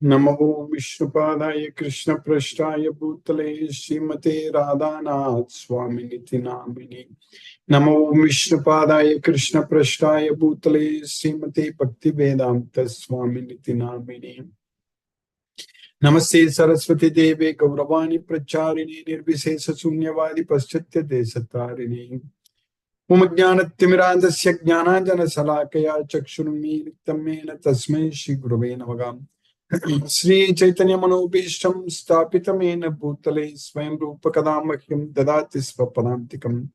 Namo Vishnupadaya Krishna Prashtaya Bhutale Srimate Radhanath Swaminiti Namini. Namo Vishnupadaya Krishna Prashtaya Bhutale Srimate Bhaktivedanta Swaminiti Namini. Namaste Saraswati Deve Gauravani Pracharini Nirvisesa Sunyavadi Paschatya Desatarini. Umajnanatimirandasya Jnananjana Salakaya Chakshurmi Tamena Tasmai Shri Gurave Namaha. Sri Chaitanya Manobishtam Sthapitamena Bhutale Swayam Rupa Kadamahyam Dadati Svapadantikam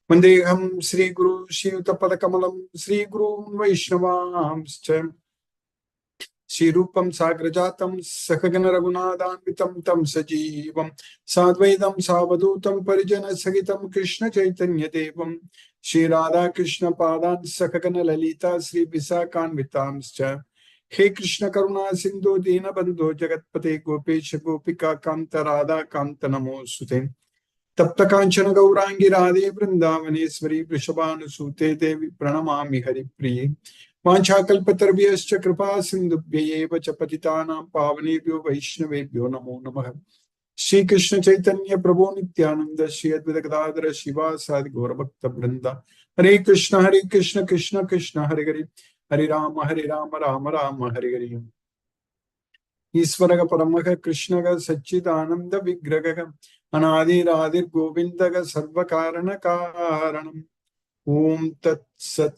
Vandeham Sri Guru Shri Utapadakamalam Sri Guru Vaishnavamscha Sri Rupam Sagrajatam Sakagana Raghunathanvitam Tam Sajivam Sadvaidam Savadutam Parijana Sagitam Krishna Chaitanya Devam Sri Radha Krishna Padan Sakagana Lalita Sri Visakanvitamscha He Krishna Karuna Sindhu Dina Bandhu Jagatpate Gopesha Gopika Kanta Radha Kanta Namo Sute Tapta Kanchana Gaurangi Radhe Vrindavaneshwari Vrishabhanu Sute Devi Pranamami Hari Priye Vanchakalpatarvyascha Kripa Sindhubhyeva Chapatitanam Pavanebhyo Vaishnavebhyo Namo Namaha Shri Krishna Chaitanya Prabhu Nityananda Shri Advaita Gadadhara Shiva Sadi Gaura Bhakta Vrinda Hare Krishna Krishna Krishna Hare Hare Hare Rama Rama Rama Hare Hare Isvaraga Paramaha Krishnaga Satchidananda Vigraga Anadi Radhir Govindaga Sarva Karana Karanam Om Tat Sat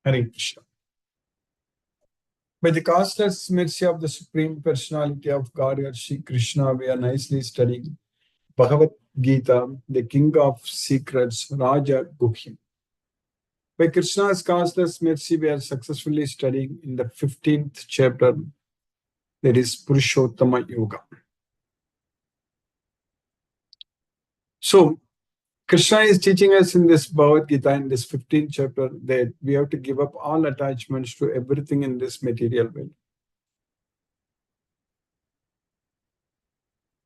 Hare Krishna. By the costless mercy of the Supreme Personality of Godhead, Sri Krishna, we are nicely studying Bhagavad Gita, the King of Secrets, Raja Guhyam. By Krishna's costless mercy, we are successfully studying in the 15th chapter, that is Purushottama Yoga. So, Krishna is teaching us in this Bhagavad Gita, in this 15th chapter, that we have to give up all attachments to everything in this material world.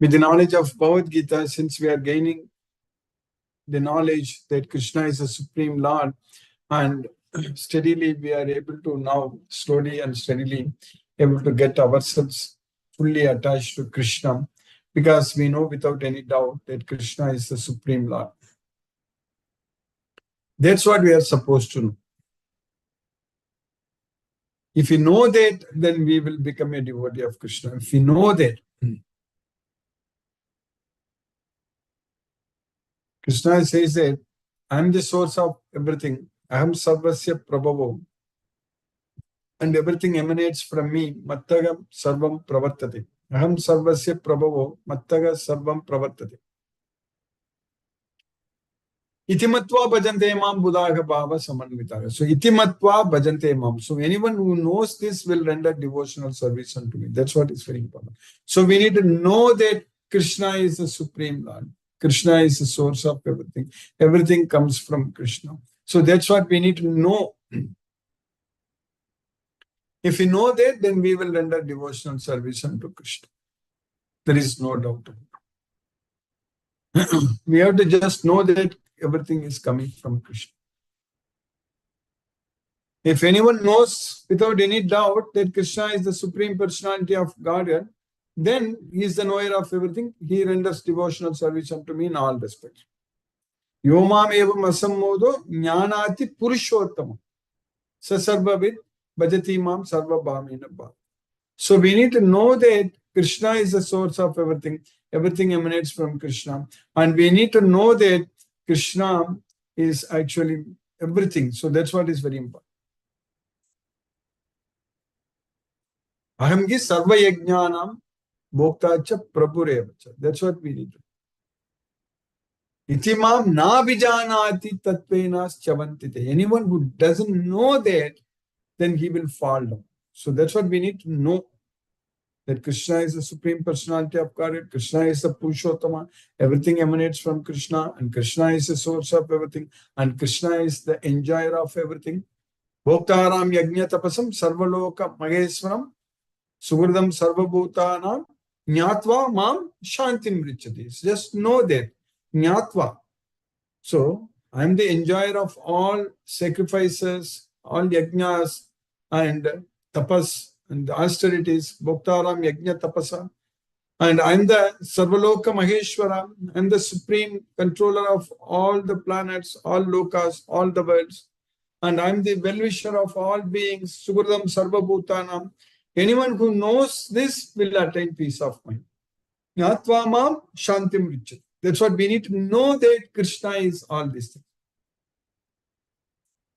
With the knowledge of Bhagavad Gita, since we are gaining the knowledge that Krishna is the Supreme Lord, and steadily we are able to now, slowly and steadily, able to get ourselves fully attached to Krishna, because we know without any doubt that Krishna is the Supreme Lord. That's what we are supposed to know. If we know that, then we will become a devotee of Krishna. If we know that, Krishna says that I am the source of everything. Aham sarvasya prabhavo. And everything emanates from me. Mattaga sarvam pravartate. Aham sarvasya prabhavo. Mattaga sarvam pravartate. Itimatva bhajante mam buddhaga bhava samanvitaga. So itimatva bhajante mam. So anyone who knows this will render devotional service unto me. That's what is very important. So we need to know that Krishna is the Supreme Lord. Krishna is the source of everything. Everything comes from Krishna. So that's what we need to know. If we know that, then we will render devotional service unto Krishna. There is no doubt about it. We have to just know that everything is coming from Krishna. If anyone knows without any doubt that Krishna is the Supreme Personality of Godhead, then he is the knower of everything. He renders devotional service unto me in all respects. Yomam evam asammodo jnanati purushottama sasarvavid bhajati mam sarva bhamena bhav. So we need to know that Krishna is the source of everything. Everything emanates from Krishna. And we need to know that Krishna is actually everything. So that's what is very important. Ahamgi sarva yajnanam bhoktacha prabhurevacha. That's what we need to do. Itimam na vijanati tatvenas chavantite. Anyone who doesn't know that, then he will fall down. So that's what we need to know. That Krishna is the Supreme Personality of Godhead. Krishna is the Purushottama. Everything emanates from Krishna. And Krishna is the source of everything. And Krishna is the enjoyer of everything. Bhoktaram yajna tapasam sarvaloka maheswaram sugurdam sarvabhutanam jnatva mam shantim vrichati. Just know that. Jnatva. So, I am the enjoyer of all sacrifices, all yajnas, and tapas and austerities, Bhoktaram Yajna Tapasa. And I'm the Sarvaloka Maheshwara, I'm the supreme controller of all the planets, all lokas, all the worlds. And I'm the well-wisher of all beings, Sugurdam Sarvabhutanam. Anyone who knows this will attain peace of mind. Yatvamam Shantim Richat. That's what we need to know, that Krishna is all these things.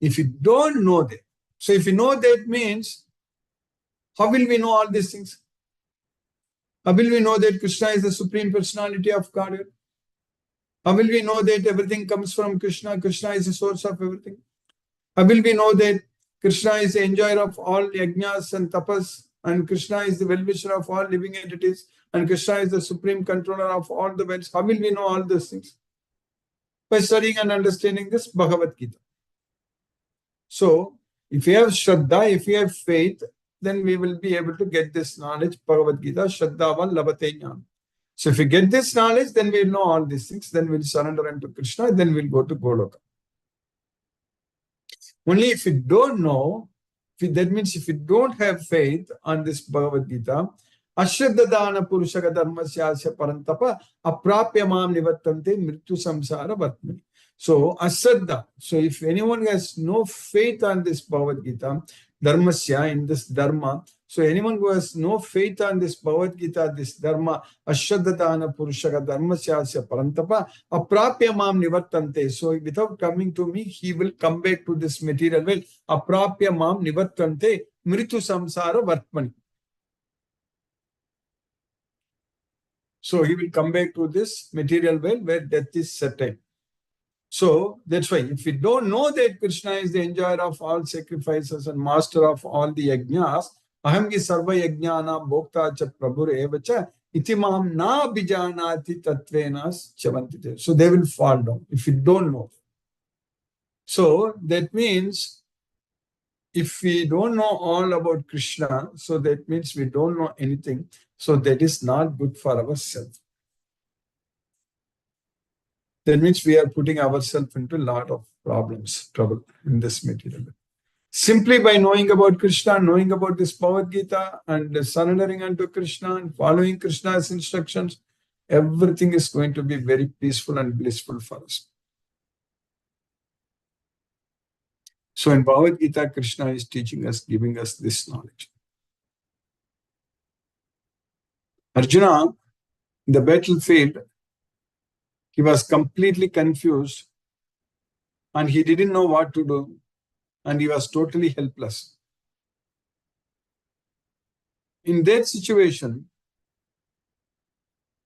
If you don't know that, so if you know that means, how will we know all these things? How will we know that Krishna is the Supreme Personality of Godhead? How will we know that everything comes from Krishna? Krishna is the source of everything. How will we know that Krishna is the enjoyer of all yajnas and tapas, and Krishna is the well-wisher of all living entities, and Krishna is the supreme controller of all the worlds? How will we know all those things? By studying and understanding this Bhagavad Gita. So, if you have Shraddha, if you have faith, then we will be able to get this knowledge. Bhagavad Gita, Shraddhavan Labate Jnana. So if we get this knowledge, then we'll know all these things. Then we'll surrender unto Krishna. Then we'll go to Goloka. Only if you don't know, that means if you don't have faith on this Bhagavad Gita, Ashraddhadana Purushaka Dharmasyasya Parantapa Aprapyamam Nivattante Mrityu Samsara Vatmani. So, Ashraddha. So, if anyone has no faith on this Bhagavad Gita, Dharmasya, in this Dharma, so anyone who has no faith on this Bhagavad Gita, this Dharma, Ashraddhadana Purushaka Dharmasyasya Parantapa, Aprapyamam Nivattante. So, without coming to me, he will come back to this material world. Aprapyamam Nivattante Mrityu Samsara Vatmani. So, he will come back to this material world where death is certain. So, that's why if we don't know that Krishna is the enjoyer of all sacrifices and master of all the yajnas, Ahamgi sarva yajnana bhokta cha prabhur evacha itimam na bijanati tatvenas chavantite. So, they will fall down if you don't know. So, that means if we don't know all about Krishna, so that means we don't know anything. So, that is not good for ourselves. That means we are putting ourselves into a lot of trouble in this material. Simply by knowing about Krishna, knowing about this Bhagavad Gita, and surrendering unto Krishna and following Krishna's instructions, everything is going to be very peaceful and blissful for us. So in Bhagavad Gita, Krishna is teaching us, giving us this knowledge. Arjuna, in the battlefield, he was completely confused and he didn't know what to do, and he was totally helpless. In that situation,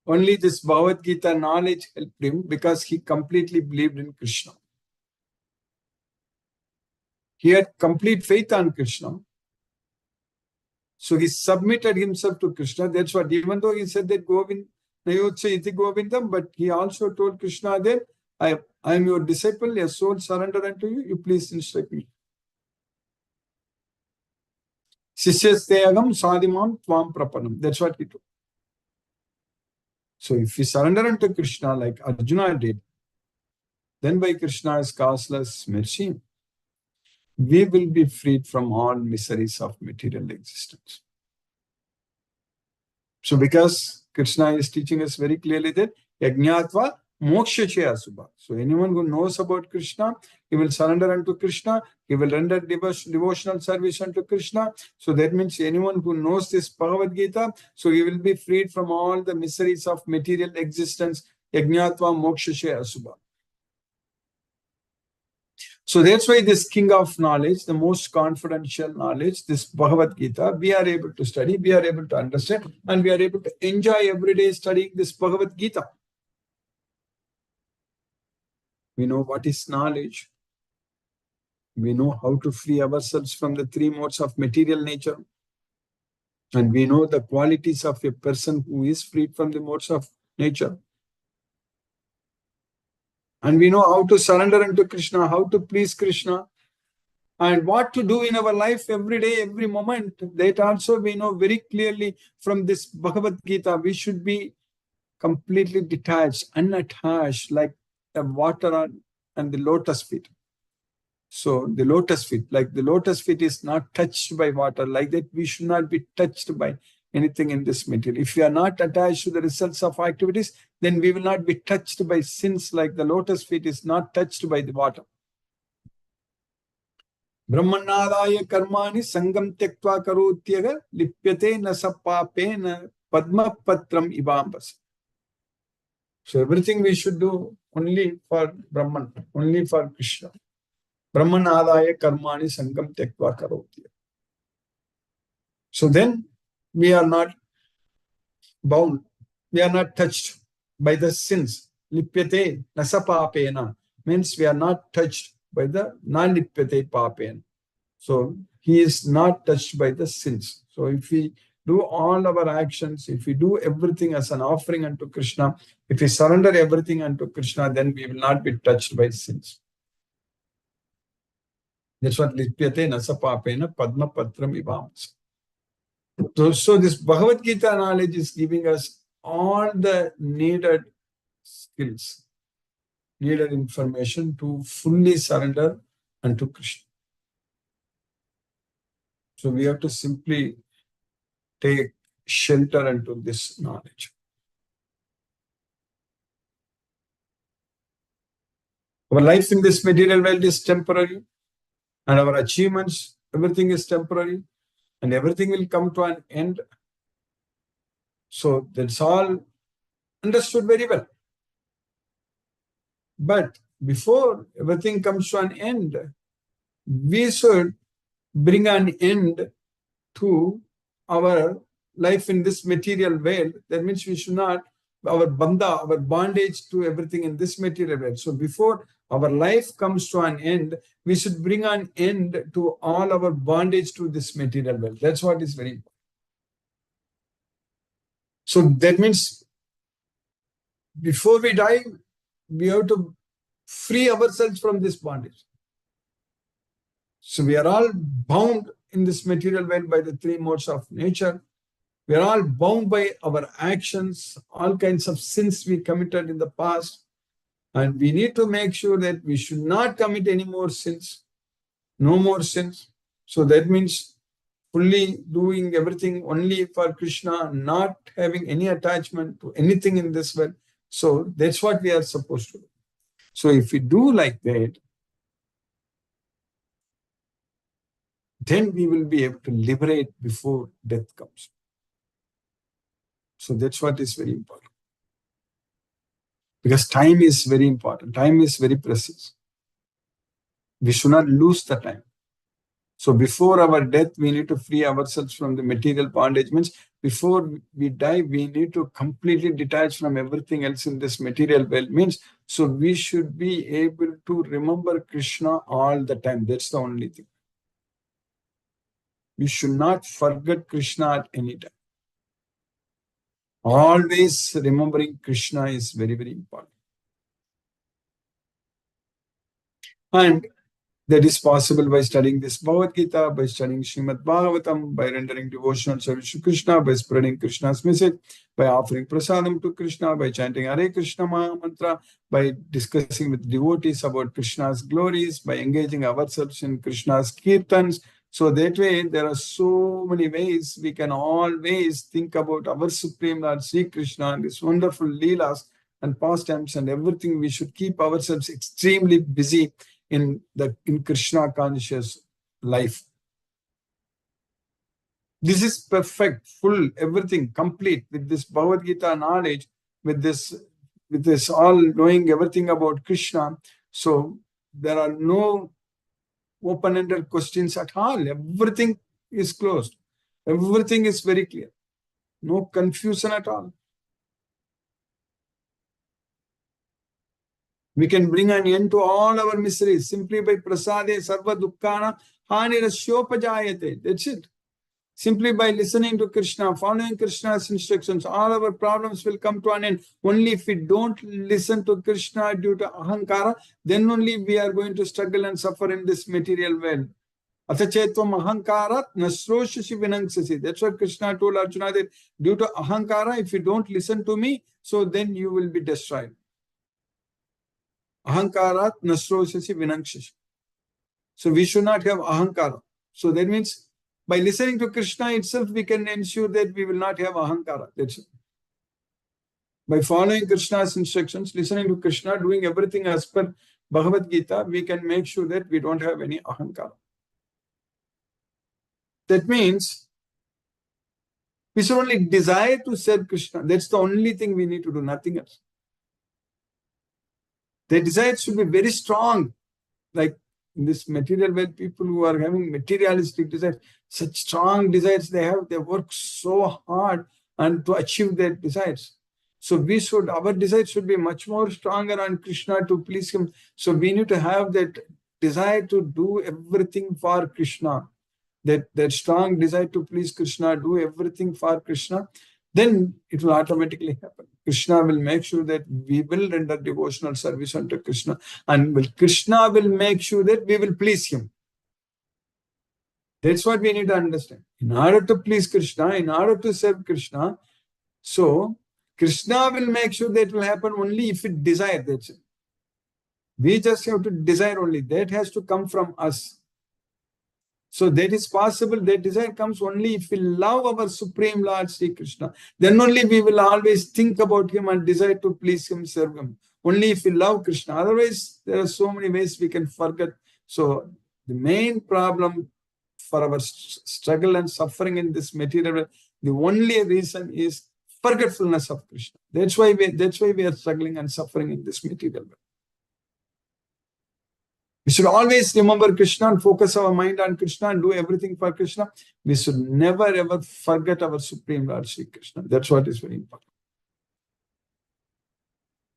only this Bhagavad Gita knowledge helped him because he completely believed in Krishna. He had complete faith on Krishna. So he submitted himself to Krishna. That's what, even though he said that Govind, Govindam, but he also told Krishna that I am your disciple, a soul surrender unto you, you please instruct me. Sisyasteyagam sadimam tvam prapanam. That's what he told. So if we surrender unto Krishna like Arjuna did, then by Krishna's causeless mercy, we will be freed from all miseries of material existence. So because Krishna is teaching us very clearly that Yajñātva moksha che asubha. So anyone who knows about Krishna, he will surrender unto Krishna, he will render devotional service unto Krishna. So that means anyone who knows this Bhagavad Gita, so he will be freed from all the miseries of material existence. Yajñātva moksha che asubha. So that's why this king of knowledge, the most confidential knowledge, this Bhagavad Gita, we are able to study, we are able to understand, and we are able to enjoy every day studying this Bhagavad Gita. We know what is knowledge. We know how to free ourselves from the three modes of material nature. And we know the qualities of a person who is freed from the modes of nature. And we know how to surrender unto Krishna, how to please Krishna, and what to do in our life every day, every moment. That also we know very clearly from this Bhagavad Gita. We should be completely detached, unattached, like the water and the lotus feet. So the lotus feet, like the lotus feet is not touched by water, like that we should not be touched by anything in this material. If we are not attached to the results of activities, then we will not be touched by sins, like the lotus feet is not touched by the water. Brahmanadaya karmani sangam tektva karotyaga lipyate na sapapena padma patram ibambas. So everything we should do only for Brahman, only for Krishna. Brahmanadaya karmani sangam tektva karotyaga. So then we are not bound, we are not touched by the sins. Lipyate nasapapena means we are not touched by the non-lipyate papena. So he is not touched by the sins. So if we do all our actions, if we do everything as an offering unto Krishna, if we surrender everything unto Krishna, then we will not be touched by sins. That's what lipyate nasapapena padma patram ivams. So this Bhagavad Gita knowledge is giving us all the needed skills, needed information to fully surrender unto Krishna. So we have to simply take shelter into this knowledge. Our life in this material world is temporary, and our achievements, everything is temporary, and everything will come to an end. So that's all understood very well. But before everything comes to an end, we should bring an end to our life in this material world. That means we should not, our bandha, our bondage to everything in this material world. So before our life comes to an end, we should bring an end to all our bondage to this material world. That's what is very important. So that means before we die, we have to free ourselves from this bondage. So we are all bound in this material world by the three modes of nature. We are all bound by our actions, all kinds of sins we committed in the past. And we need to make sure that we should not commit any more sins, no more sins. So that means fully doing everything only for Krishna, not having any attachment to anything in this world. So that's what we are supposed to do. So if we do like that, then we will be able to liberate before death comes. So that's what is very important. Because time is very important. Time is very precious. We should not lose the time. So before our death, we need to free ourselves from the material bondage. Means before we die, we need to completely detach from everything else in this material world. Means so we should be able to remember Krishna all the time. That's the only thing. We should not forget Krishna at any time. Always remembering Krishna is very, very important. And that is possible by studying this Bhagavad Gita, by studying Srimad Bhagavatam, by rendering devotional service to Krishna, by spreading Krishna's message, by offering prasadam to Krishna, by chanting Hare Krishna Maha Mantra, by discussing with devotees about Krishna's glories, by engaging ourselves in Krishna's kirtans. So that way, there are so many ways we can always think about our Supreme Lord Sri Krishna and His wonderful leelas and pastimes and everything. We should keep ourselves extremely busy in Krishna conscious life. This is perfect, full, everything complete with this Bhagavad Gita knowledge, with this all knowing everything about Krishna. So there are no open-ended questions at all. Everything is closed. Everything is very clear. No confusion at all. We can bring an end to all our miseries simply by prasade sarva dukkhana hanirasyopajayate. That's it. Simply by listening to Krishna, following Krishna's instructions, all our problems will come to an end. Only if we don't listen to Krishna due to ahankara, then only we are going to struggle and suffer in this material world. Atachetvam ahankarat nasroshasi vinanksasi. That's what Krishna told Arjuna, that due to ahankara, if you don't listen to me, so then you will be destroyed. Ahankarat nasroshasi vinanksasi. So we should not have ahankara. So that means by listening to Krishna itself, we can ensure that we will not have ahankara. That's it. By following Krishna's instructions, listening to Krishna, doing everything as per Bhagavad Gita, we can make sure that we don't have any ahankara. That means we should only desire to serve Krishna. That's the only thing we need to do, nothing else. The desire should be very strong. Like in this material world, people who are having materialistic desires, such strong desires they have, they work so hard and to achieve their desires. So our desire should be much more stronger on Krishna to please him. So we need to have that desire to do everything for Krishna. That strong desire to please Krishna, do everything for Krishna, then it will automatically happen. Krishna will make sure that we will render devotional service unto Krishna, and Krishna will make sure that we will please him. That's what we need to understand. In order to please Krishna, in order to serve Krishna, so Krishna will make sure that will happen only if it desire. That's it. We just have to desire only. That has to come from us. So that is possible. That desire comes only if we love our Supreme Lord Sri Krishna. Then only we will always think about him and desire to please him, serve him. Only if we love Krishna. Otherwise, there are so many ways we can forget. So the main problem for our struggle and suffering in this material world, the only reason is forgetfulness of Krishna. That's why we are struggling and suffering in this material world. We should always remember Krishna and focus our mind on Krishna and do everything for Krishna. We should never ever forget our Supreme Lord Sri Krishna. That's what is very important.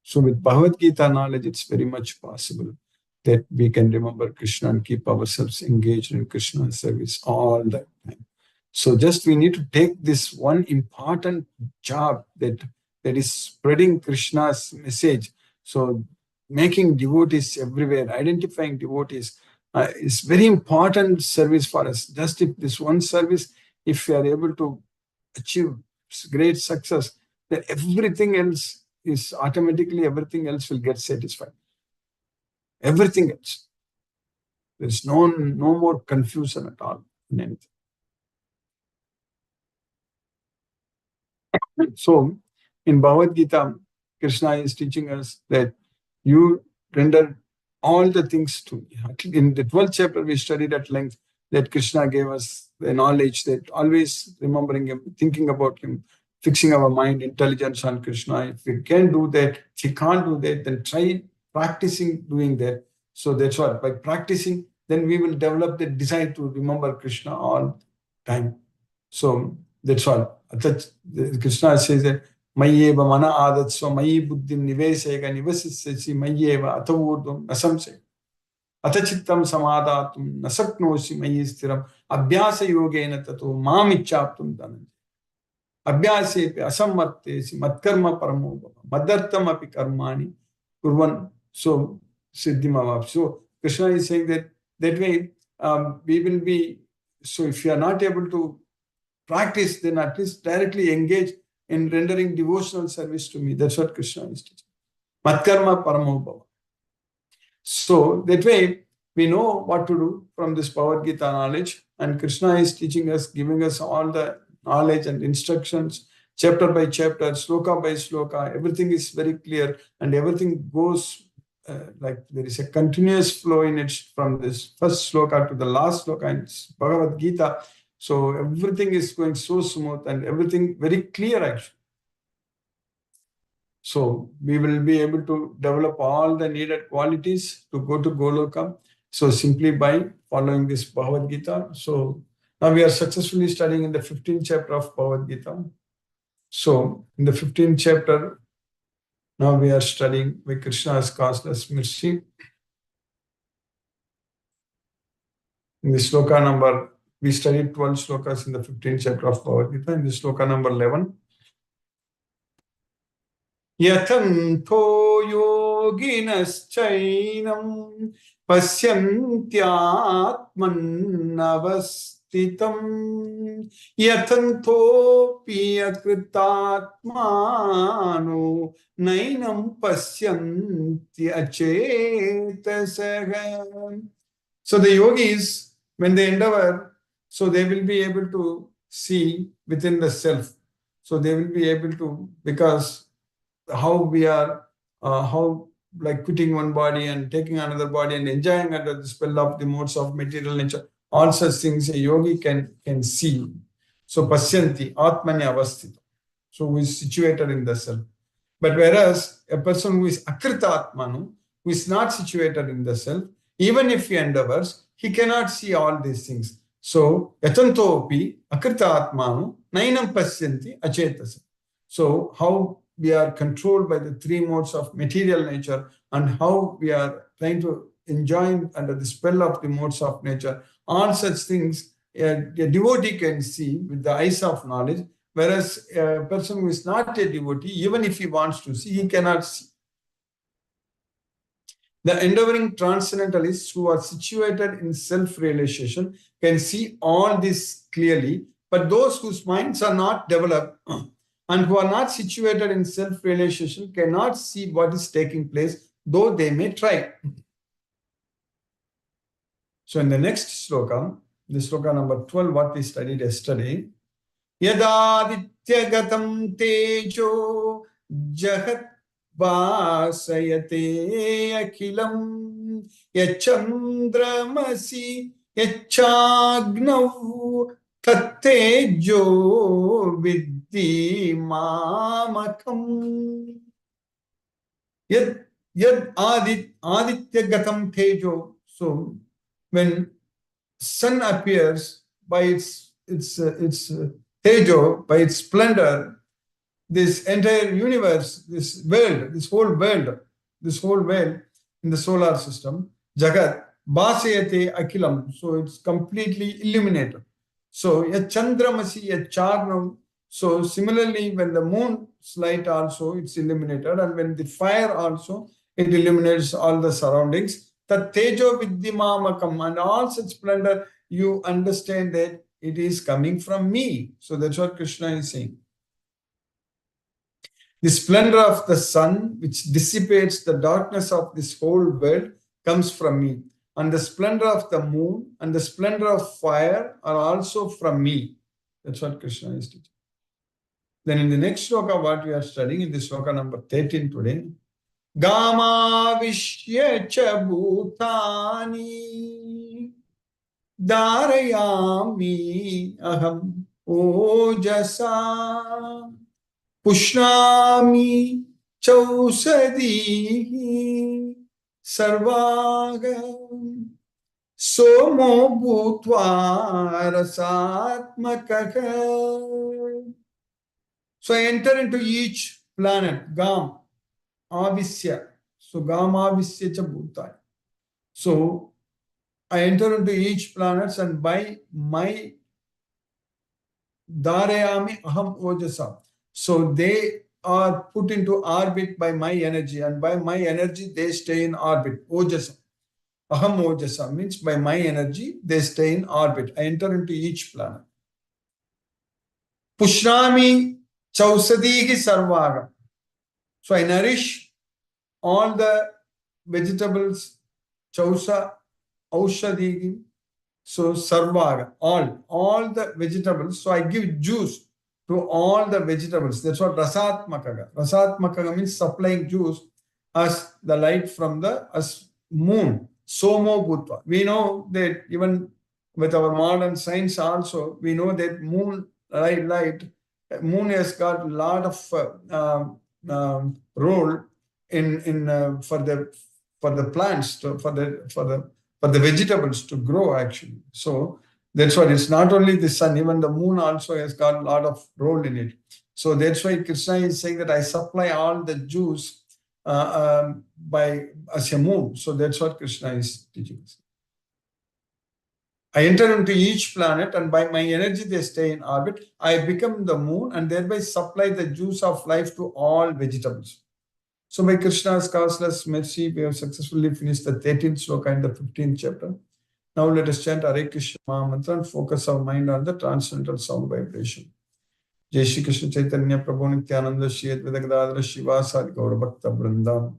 So with Bhagavad Gita knowledge, it's very much possible that we can remember Krishna and keep ourselves engaged in Krishna's service all the time. So just we need to take this one important job that is spreading Krishna's message. So making devotees everywhere, identifying devotees is very important service for us. Just if this one service, if we are able to achieve great success, then everything else will get satisfied. Everything else. There's no more confusion at all in anything. So in Bhagavad Gita, Krishna is teaching us that you render all the things to me. In the 12th chapter, we studied at length that Krishna gave us the knowledge that always remembering him, thinking about him, fixing our mind, intelligence on Krishna. If we can do that, if we can't do that, then try practicing doing that. So that's what, by practicing, then we will develop the desire to remember Krishna all time. So that's what Krishna says that Mayyeva mana adatso mayi buddhim nivesega nivasisasi mayyeva atavurdum nasamse atachittam samadhatum nasaknosi mayi stiram abhyasa yogena tato mamichaptum dhananjaya abhyasepi asammartesi matkarma paramo bhava madartam api karmani kurvan so siddhimavav. So Krishna is saying that way we will be, so if you are not able to practice, then at least directly engage in rendering devotional service to me. That's what Krishna is teaching. Matkarma paramo bhava. So that way we know what to do from this Bhagavad Gita knowledge, and Krishna is teaching us, giving us all the knowledge and instructions, chapter by chapter, sloka by sloka. Everything is very clear, and everything goes like there is a continuous flow in it from this first sloka to the last sloka in Bhagavad Gita. So everything is going so smooth and everything very clear actually. So we will be able to develop all the needed qualities to go to Goloka. So simply by following this Bhagavad Gita. So now we are successfully studying in the 15th chapter of Bhagavad Gita. So in the 15th chapter, now we are studying why Krishna has caused us mercy. In the sloka number, we studied 12 slokas in the 15th chapter of Bhagavad Gita. In the sloka number 11, Yathanto yoginaschainam pasyantyatmanavastitam Yathanto piyakritatmano nainam pasyanti achetasaha. So the yogis, when they endeavor, so they will be able to see within the self. So they will be able to, because how we are, how like quitting one body and taking another body and enjoying under the spell of the modes of material nature, all such things a yogi can see. So pasyanti, atmanya avasthita. So who is situated in the self. But whereas a person who is akrita atmanu, who is not situated in the self, even if he endeavors, he cannot see all these things. So yatantopi akrita atmanu nainam pasyanti achetasa. So how we are controlled by the three modes of material nature and how we are trying to enjoy under the spell of the modes of nature, all such things a devotee can see with the eyes of knowledge, whereas a person who is not a devotee, even if he wants to see, he cannot see. The endeavoring transcendentalists who are situated in self-realization can see all this clearly, but those whose minds are not developed and who are not situated in self-realization cannot see what is taking place, though they may try. So in the next sloka, the sloka number 12, what we studied yesterday, Yadadityagatam tejo jahat vasayate akhilam yachandramasi yachagnav tattejo vidhi mamakam. Yad adityagatam tejo. So when sun appears by its tejo, by its splendor, this entire universe, this whole world in the solar system, Jagat, Bhasayate Akilam, so it's completely illuminated. So Yachandramasi Yacharnam, so similarly when the moon's light also, it's illuminated, and when the fire also, it illuminates all the surroundings. Tat tejo viddimamakam, and all such splendor, you understand that it is coming from me. So that's what Krishna is saying. The splendor of the sun, which dissipates the darkness of this whole world, comes from me. And the splendor of the moon and the splendor of fire are also from me. That's what Krishna is teaching. Then in the next sloka, what we are studying, in the sloka number 13 today, Gama Vishya cha bhutani Dharayami aham ojasa Pushnami chausadihi sarvagam somo bhutva rasatmakaha. So I enter into each planet, Gam, Avisya. So Gam Avisya cha bhutani. So I enter into each planet, and by my Dharayami aham ojasa. So they are put into orbit by my energy, and by my energy they stay in orbit. Ojasa. Aham ojasa means by my energy they stay in orbit. I enter into each planet. Pushnami chausadihi sarvaga. So I nourish all the vegetables, chausa, aushadhi, so sarvaga, all the vegetables. So I give juice to all the vegetables. That's what rasatmakaga. Rasatmakaga means supplying juice as the light from the as moon. Somo bhutva. We know that even with our modern science also, we know that moon has got a lot of role in for the plants for the vegetables to grow actually. So that's why it's not only the sun, even the moon also has got a lot of role in it. So that's why Krishna is saying that I supply all the juice by as a moon. So that's what Krishna is teaching us. I enter into each planet, and by my energy they stay in orbit. I become the moon and thereby supply the juice of life to all vegetables. So by Krishna's causeless mercy, we have successfully finished the 13th sloka in the 15th chapter. Now let us chant Hare Krishna Maha Mantra and focus our mind on the transcendental sound vibration. Jai Shri Krishna Chaitanya Prabhu Nityananda Shri Advaita Gadadhara Shivasadi Gaura Bhakta Vrindam.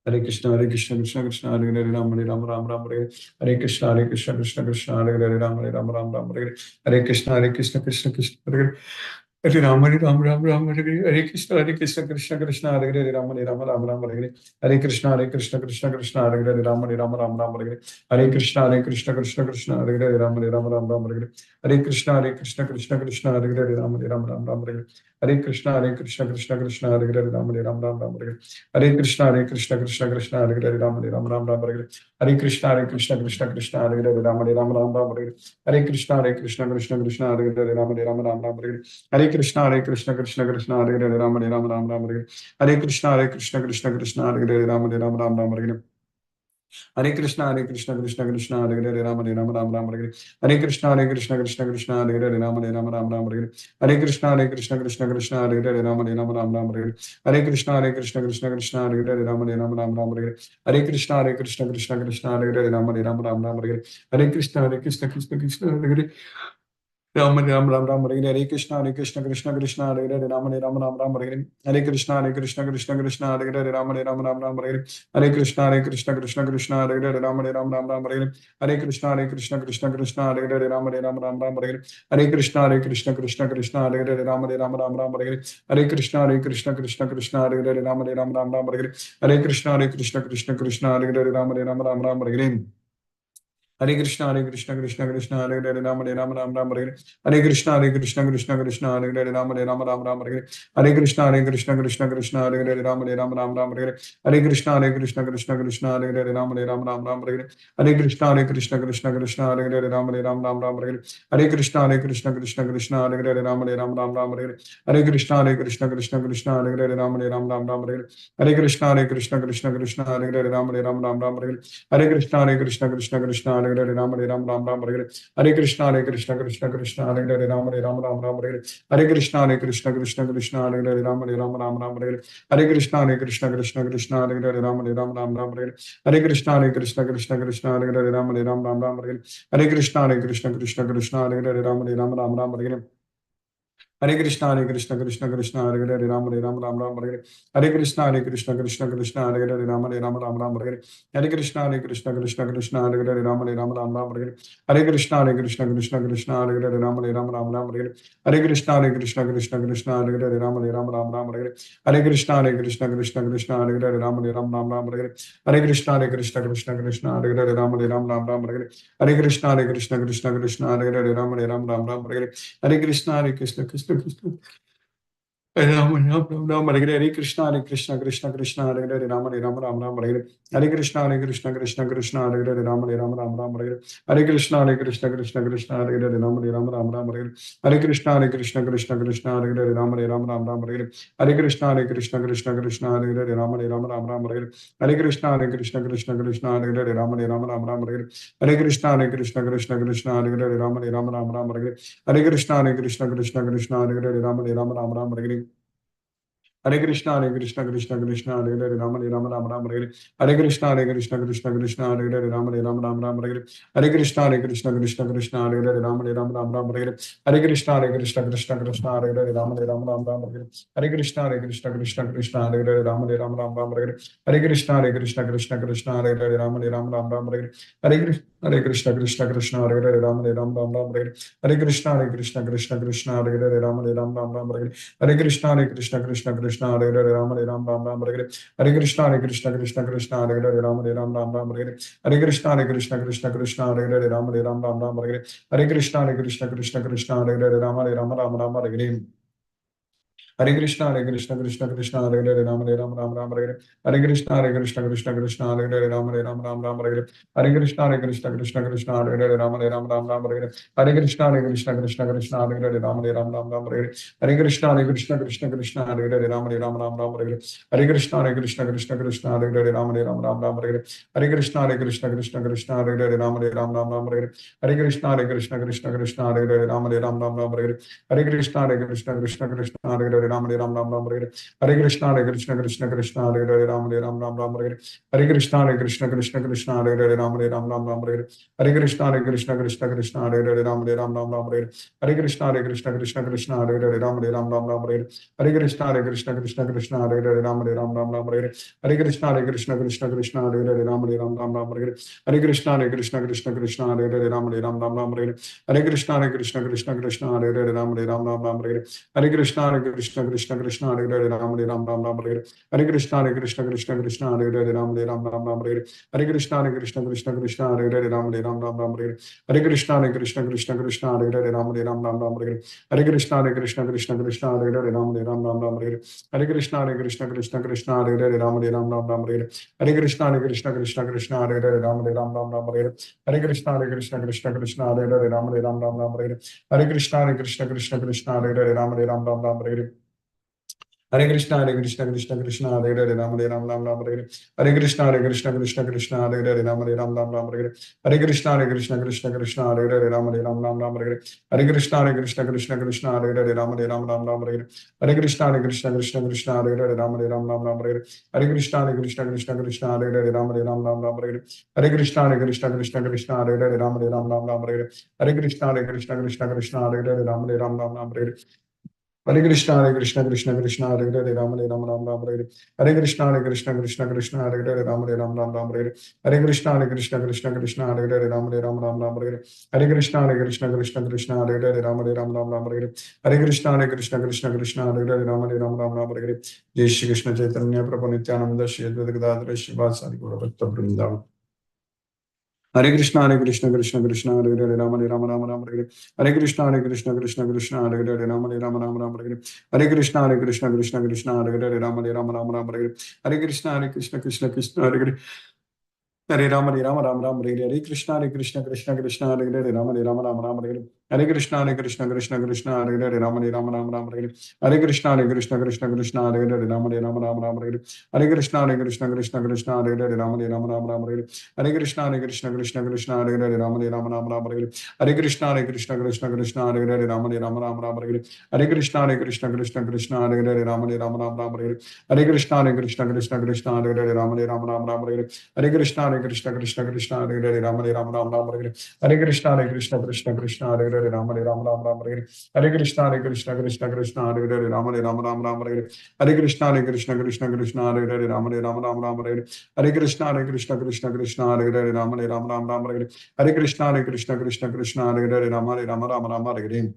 Hare Krishna, Krishna Krishna, Hare Hare, Hare Ram, Ram Ram, Hare Hare Krishna, Krishna Krishna, Hare Hare, Hare Ram, Ram Ram, Hare Krishna, Krishna Krishna, Hare Hare Ram, Ram Ram, Hare Krishna, Krishna Hare Hare, Ram Ram, Hare Krishna, Krishna Hare Hare, Ram Ram, Hare Krishna, Krishna Hare Hare, Ram Ram, Hare Krishna, Hare Hare, Ram Ram, Hare Krishna, Krishna Hare Hare, Ram Ram, Hare Krishna, Hare Hare, Ram Ram, Hare Krishna, Krishna Hare Hare, Ram Ram, Hare Krishna, Krishna Hare Hare, Ram Ram, Hare Krishna, Krishna Hare Hare, Ram Ram, Hare Krishna, Krishna Hare Hare, Ram Ram, Hare Krishna, Krishna Hare Hare, Ram Hare Hare Krishna, Krishna Hare Hare, Ram Hare Hare Krishna, Krishna Hare Hare, Ram Hare Hare Krishna, Krishna Hare Hare, Ram Hare Hare Krishna, Krishna Hare Hare, Ram Hare Hare Krishna, Krishna Hare Hare, Ram Ram Ram Ram Hare Krishna Krishna Hare Hare Ram Hare Krishna Hare Hare Ram Hare Krishna Hare Hare Ram Hare Krishna Hare Hare Hare Krishna Hare Hare Hare Krishna Hare Hare Hare Krishna Hare Hare Hare Hare Krishna, Krishna Hare Hare, Ram Hare Hare Krishna, Krishna Hare Hare, Ram Hare Hare Krishna, Krishna Hare Hare, Ram Hare Hare Krishna, Krishna Hare Hare, Ram Hare Hare Krishna, Krishna Hare Hare, Ram Hare Hare Krishna, Krishna Hare Hare, Ram Hare Hare Krishna, Krishna Hare Hare, Ram Hare Krishna, Hare Hare, Ram Hare Hare Krishna, Krishna Hare Hare, Ram Hare Hare Krishna, Krishna Hare Hare, Ram Hare Hare Krishna, Krishna Hare Hare, Ram Hare Hare Krishna, Krishna Hare Hare, Ram Hare Hare Krishna, Krishna Hare Hare, Ram Hare Hare Krishna, Krishna Hare Hare, Ram Hare Hare Hare Krishna, Hare Hare, Ram Hare Hare Krishna, Krishna Hare Hare, Ram Hare Hare Krishna, Krishna Hare Hare, Ram Hare Hare Krishna, Krishna Hare Hare, Ram Hare Hare Krishna, Krishna Hare Hare, Ram Hare Hare Krishna, Krishna Hare Hare, Ram Hare Hare Krishna, Krishna Hare Hare, Ram Hare Hare Krishna, Krishna Hare Hare, Ram Hare Hare Krishna, Krishna Krishna Ram Hare Krishna, Krishna Hare Hare, Ram Hare Krishna, Krishna Hare Hare, Ram Hare Krishna, Krishna Hare Hare, Ram Hare Krishna, Krishna Hare Hare, Ram Hare Krishna, Krishna Hare Hare, Ram Hare Krishna, Krishna Hare Hare, Ram Hare Krishna, Krishna Hare Hare, Ram Hare Krishna, Krishna Hare Hare, Ram Hare Hare Krishna, Krishna Hare Hare, Ram Hare Hare Krishna, Krishna Hare Hare, Ram Hare Hare Krishna, Krishna Hare Hare, Ram Hare Hare Krishna, Krishna Hare Hare, Ram Hare Krishna, Krishna Hare Hare, Ram Hare Krishna, Krishna Hare Hare, Ram Hare Krishna, Krishna Hare Hare, Hare Krishna, Krishna Hare Hare, Hare Krishna, Krishna Hare Hare, Ram Hare Hare Krishna, Krishna Hare Hare, Ram Hare Hare Krishna, Krishna Hare Hare, Ram Hare Hare Krishna, Krishna Hare Hare, Ram Hare Hare Krishna, Hare Hare, Ram Hare Hare Krishna, Krishna Hare Hare, Ram Hare Hare Krishna, Krishna Hare Hare, Ram Hare Hare Krishna, Krishna Hare Hare, Ram Hare Hare Krishna, Krishna Hare Hare, Ram Hare Hare Krishna, Krishna Hare Hare, Ram Hare Hare Krishna, Krishna Hare Hare, Ram Hare Hare Krishna, Krishna Hare Hare, Ram Hare Hare Krishna, Krishna Hare Hare, Ram Hare Hare Krishna, Krishna Hare Hare, Ram Hare Hare Krishna, Krishna Hare Hare, Hare Ram, Hare Ram, Ram Ram, Hare Hare. Hare Krishna, Hare Krishna, Krishna Krishna, Hare Hare, Ram, Hare Ram, Ram Ram, Hare Hare. Hare Krishna, Hare Krishna, Krishna Krishna, Hare Hare, Ram, Hare Ram, Ram Ram, Hare Hare. Hare Krishna, Hare Krishna, Krishna Krishna, Hare Hare, Ram, Hare Ram, Ram Ram, Hare Hare. Hare Krishna, Hare Krishna, Krishna Krishna, Hare Hare, Ram, Hare Ram, Ram Ram, Hare Hare. Hare Krishna, Hare Krishna, Krishna Krishna, Hare Hare, Ram, Hare Ram, Ram Ram, Hare Hare. Hare Krishna, Hare Krishna, Krishna Krishna, Hare Hare, Ram, Hare Ram, Ram Ram, Hare Hare. Hare Krishna, Hare Krishna, Krishna Krishna, Hare Hare, Ram, Hare Ram, Ram Ram, Hare Hare. Hare Krishna, Hare Krishna, Krishna Krishna, Hare Hare, Ram, Hare Ram, Ram Ram, Hare Hare. Hare Krishna, Hare Krishna, Krishna Krishna, Hare Hare, Ram, Hare Ram, Ram Ram, Hare Hare. Hare Krishna, Hare Krishna, Krishna Krishna, Hare Hare, Ram, Hare Ram, Ram Ram, Hare Hare. Hare Krishna, Hare Krishna, Krishna Krishna, Hare Hare, Ram, Hare Ram, Ram Ram, Hare Hare. Hare Krishna, Hare Krishna, Krishna Krishna, Hare Hare, Ram, Hare Ram, Ram Ram, Hare Hare. Hare Krishna, Hare Krishna, Krishna Krishna, Hare Hare, Ram, Hare Ram, Ram Ram, Hare Hare. Hare Krishna, Hare Krishna, Krishna Krishna, Hare Hare, Ram, Hare Ram, Ram Ram, Hare Hare. Hare Krishna, Hare Krishna, Krishna Krishna, Hare Hare, Ram, Hare Ram, Ram Ram, Hare Hare. Hare Krishna, Hare Krishna, Krishna Krishna, Hare Hare, Ram, Hare Ram, Ram Ram, Hare Hare. Hare Krishna, Hare Krishna, Krishna Krishna, Hare Hare, Ram, Hare Ram, Ram Ram, Hare Hare. Hare Krishna, Hare Krishna, Krishna Krishna, Hare Hare, Ram, Hare Ram, Ram Ram, Hare Hare. Hare Krishna, Hare Krishna, Krishna Krishna, Hare Hare, Ram, Hare Ram, Ram Ram, Hare Hare. Hare Krishna, Hare Krishna, Krishna Krishna, Hare Hare, Ram, Hare Ram, Ram Ram, Hare Hare. Hare Krishna, Hare Krishna, Krishna Krishna, Hare Hare, Ram, Hare Ram, Ram Ram, Hare Hare. Hare Krishna, Hare Krishna, Krishna Krishna, Hare Hare, Ram, Hare Ram, Ram Ram, Hare Hare. Hare Krishna, Hare Krishna, Krishna Krishna, Hare Hare, Ram, Hare Ram, Ram Ram, Hare Hare. Hare Krishna, Hare Krishna, Krishna Krishna, Hare Hare, Ram, Hare Ram, Ram Ram, Hare Hare. Hare Krishna, Hare Krishna, Krishna Krishna, Hare Hare, Ram, Hare Ram, Ram Ram, Hare Hare. Hare Krishna, Hare Krishna, Krishna Krishna, Hare Hare, Ram Hare Ram, Ram Ram, Hare Hare. Hare Krishna, Hare Krishna, Krishna Krishna, Hare Hare, Ram Hare Ram, Ram Ram, Hare Hare. Hare Krishna, Hare Krishna, Krishna Krishna, Hare Hare, Ram Hare Ram, Ram Ram, Hare Hare. Hare Krishna, Hare Krishna, Krishna Krishna, Hare Hare, Ram Hare Ram, Ram Ram, Hare Hare. Hare Krishna, Hare Krishna, Krishna Krishna, Hare Hare, Ram Hare Ram, Ram Ram, Hare Hare. Jai Shri Krishna Chaitanya Prabhu Nityananda Shri Advaita Gadadhara Shivasadi Gaura Bhakta Vrindavan. Hare Krishna, Hare Krishna, Krishna Krishna, Hare Hare, Rama Rama, Rama Rama, Hare Hare. Hare Krishna, Hare Krishna, Krishna Krishna, Hare Hare, Rama Rama, Rama Rama, Hare Hare. Hare Krishna, Hare Krishna, Krishna Krishna, Hare Hare, Rama Rama, Rama Rama, Hare Hare. Hare Krishna, Hare Krishna, Krishna Krishna, Hare Hare. Hare Rama, Hare Rama, Rama Rama, Hare Hare. Hare Krishna, Hare Krishna, Krishna Krishna, Hare Hare, Rama Rama, Rama Rama, Hare Hare. Hare Krishna, Hare Krishna, Krishna Krishna, Hare Hare, Rama Rama, Rama Rama, Hare Hare. Hare Krishna, Hare Krishna, Krishna Krishna, Hare Hare, Rama Rama, Rama Rama, Hare Hare. Hare Krishna, Hare Krishna, Krishna Krishna, Hare Hare, Rama Rama, Rama Rama, Hare Hare. Hare Krishna, Hare Krishna, Krishna Krishna, Hare Hare, Rama Rama, Rama Rama, Hare Hare. Hare Krishna, Hare Krishna, Krishna Krishna, Hare Hare, Rama Rama, Rama Rama, Hare Hare. Hare Krishna, Hare Krishna, Krishna Krishna, Hare Hare, Rama Rama, Rama Rama, Hare Hare. Hare Krishna, Hare Krishna, Krishna Krishna, Hare Hare, Rama Rama, Rama Rama, Hare Hare. Hare Krishna, Hare Krishna, Krishna Krishna, Hare Hare, Rama Rama, Rama Rama, Hare Hare. Hare Krishna, Hare Krishna, Krishna Krishna, Hare Hare, Rama Rama, Rama Rama, Hare Hare. Hare Krishna, Hare Krishna, Krishna Krishna, Hare Hare, Rama Rama, Rama Rama, Hare Hare.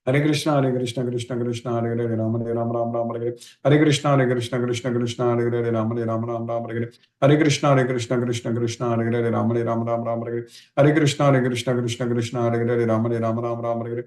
Hare Krishna, Hare Krishna, Krishna Krishna, Hare Hare, Rama Rama, Rama Rama, Hare Hare. Hare Krishna, Hare Krishna, Krishna Krishna, Hare Hare, Rama Rama, Rama Rama, Hare Hare. Hare Krishna, Hare Krishna, Krishna Krishna, Hare Hare, Rama Rama, Rama Rama, Hare Hare. Hare Krishna, Hare Krishna, Krishna Krishna, Hare Hare, Rama Rama, Rama Rama, Hare Hare.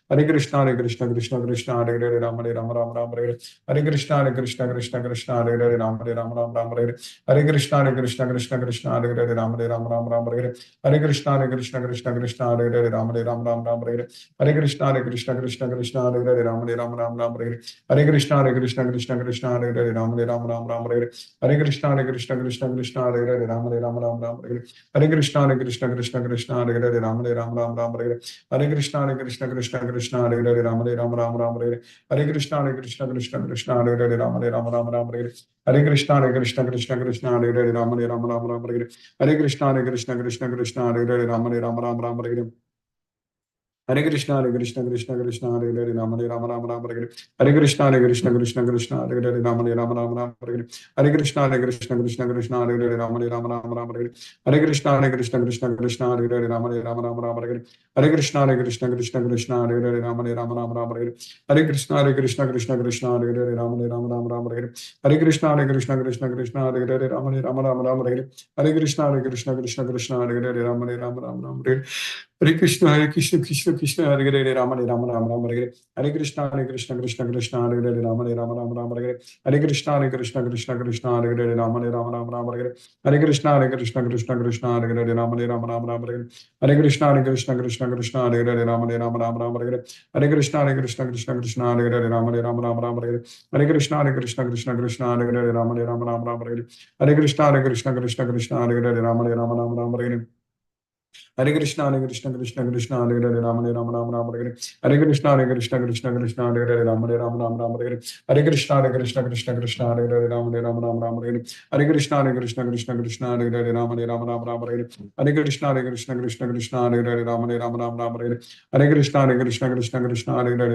Hare Krishna, Hare Krishna, Krishna Krishna, Hare Hare, Rama Rama, Rama Rama, Hare Hare. Hare Krishna, Hare Krishna, Krishna Krishna, Hare Hare, Rama Rama, Rama Rama, Hare Hare. Hare Krishna, Hare Krishna, Krishna Krishna, Hare Hare, Rama Rama, Rama Rama, Hare Hare. Hare Krishna, Hare Krishna, Krishna Krishna, Hare Hare, Rama Rama, Rama Rama, Hare Hare. Hare Krishna, Hare Krishna, Krishna Krishna, Hare Hare, Rama Rama, Rama Rama, Hare Hare. Hare Krishna, Hare Krishna, Krishna Krishna, Hare Hare, Rama Rama, Rama Rama, Hare Hare. Hare Krishna, Hare Krishna, Krishna Krishna, Hare Hare, Rama Rama, Rama Rama, Hare Hare. Hare Krishna, Hare Krishna, Krishna Krishna, Hare Hare, Rama Rama, Rama Rama, Hare Hare. Hare Krishna, Hare Krishna, Krishna Krishna, Hare Hare, Rama Rama, Rama Rama, Hare Hare. Hare Krishna, Hare Krishna, Krishna Krishna, Hare Hare, Rama Rama, Rama Rama, Hare Hare. Hare Krishna, Hare Krishna, Krishna Krishna, Hare Hare, Rama Rama, Rama Rama, Hare Hare. Hare Krishna, Hare Krishna, Krishna Krishna, Hare Hare, Rama Rama, Rama Rama, Hare Hare. Hare Krishna, Hare Krishna, Krishna Krishna, Hare Hare, Rama Rama, Rama Rama, Hare Hare. Hare Krishna, Hare Krishna, Krishna Krishna, Hare Hare, Rama Rama, Rama Rama, Hare Hare. Hare Krishna, Hare Krishna, Krishna Krishna, Hare Hare, Rama Rama, Rama Rama, Hare Hare. Hare Krishna, Hare Krishna, Krishna Krishna, Hare Hare, Rama Rama, Rama Rama, Hare Hare. Hare Krishna, Hare Krishna, Krishna Krishna, Hare Hare, Rama Rama, Rama Rama, Hare Hare. Hare Krishna, Hare Krishna, Krishna Krishna, Hare Hare, Rama Rama, Rama Rama, Hare Hare. Hare Krishna, Hare Krishna, Krishna Krishna, Hare Hare, Rama Rama, Rama Rama, Hare Hare. Hare Krishna, Hare Krishna, Krishna Krishna, Hare Hare, Rama Rama, Rama Rama, Hare Hare. Hare Krishna, Hare Krishna, Krishna Krishna, Hare Hare, Rama Rama, Rama Rama, Hare Hare. Hare Krishna, Hare Krishna, Krishna Krishna, Hare Hare, Rama Rama, Rama Rama, Hare Hare. Hare Krishna, Hare Krishna, Krishna Krishna, Hare Hare, Rama Rama, Rama Rama, Hare Hare. Hare Krishna, Hare Krishna, Krishna Krishna, Hare Hare, Rama Rama, Rama Rama, Hare Hare. Hare Krishna, Hare Krishna, Krishna Krishna, Hare Hare, Rama Rama, Rama Rama, Hare Hare. Hare Krishna, Hare Krishna, Krishna Krishna, Hare Hare, Rama Rama, Rama Rama, Hare Hare. Hare Krishna, Hare Krishna, Krishna Krishna, Hare Hare, Rama Rama, Rama Rama, Hare Hare. Hare Krishna, Hare Krishna, Krishna Krishna, Hare Hare, Rama Rama, Rama Rama, Hare Hare. Hare Krishna, Hare Krishna, Krishna Krishna, Hare Hare, Rama Rama, Rama Rama, Hare Hare. Hare Krishna, Hare Krishna, Krishna Krishna, Hare Hare, Rama Rama, Rama Rama, Hare Hare. Hare Krishna, Hare Krishna, Krishna Krishna, Hare Hare, Rama Rama, Rama Rama, Hare Hare. Hare Krishna, Hare Krishna, Krishna Krishna, Hare Hare, Rama Rama, Rama Rama, Hare Hare. Hare Krishna Krishna Krishna Hare Hare Ram Hare Ram Ram Ram Hare Hare. Hare Krishna Krishna Krishna Hare Hare Ram Hare Ram Ram Ram Hare Hare. Hare Krishna Krishna Hare Hare Ram Hare Ram Ram Ram Hare Hare. Hare Krishna Krishna Hare Hare Ram Hare Ram Ram Ram Hare Hare. Hare Krishna Krishna Hare Hare Ram Hare Ram Ram Ram Hare Hare. Hare Krishna Krishna Hare Hare